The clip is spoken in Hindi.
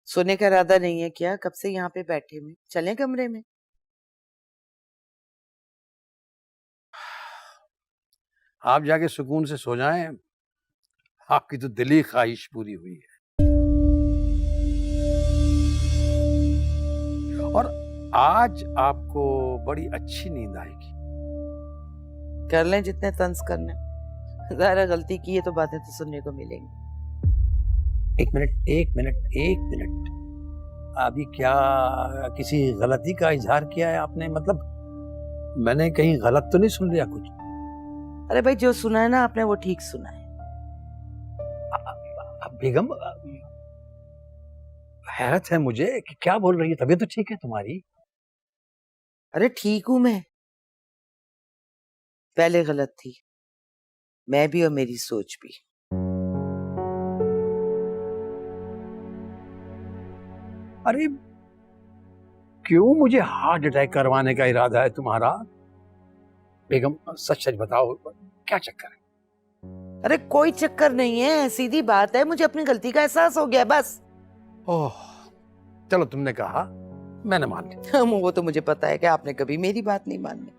सोने का इरादा नहीं है क्या? कब से यहाँ पे बैठे में? चलें कमरे में? आप जाके सुकून से सो जाएं। आपकी तो दिली ख्वाहिश पूरी हुई है। और आज आपको बड़ी अच्छी नींद आएगी। कर लें जितने तंज करने। ज़ाहिर गलती की है तो बातें तो सुनने को मिलेंगी। एक मिनट, एक मिनट, एक मिनट। अभी क्या किसी गलती का इजहार किया है आपने? मतलब मैंने कहीं गलत तो नहीं सुन लिया कुछ? अरे भाई, जो सुना है ना आपने वो ठीक सुना है। बेगम, हैरत है मुझे कि क्या बोल रही है। तबीयत तो ठीक है तुम्हारी? अरे ठीक हूं मैं। पहले गलत थी, मैं भी और मेरी सोच भी। अरे क्यों मुझे हार्ट अटैक करवाने का इरादा है तुम्हारा? बेगम सच सच बताओ, क्या चक्कर है? अरे कोई चक्कर नहीं है, सीधी बात है, मुझे अपनी गलती का एहसास हो गया बस। ओह, चलो तुमने कहा, मैंने मान लिया। वो तो मुझे पता है कि आपने कभी मेरी बात नहीं माननी।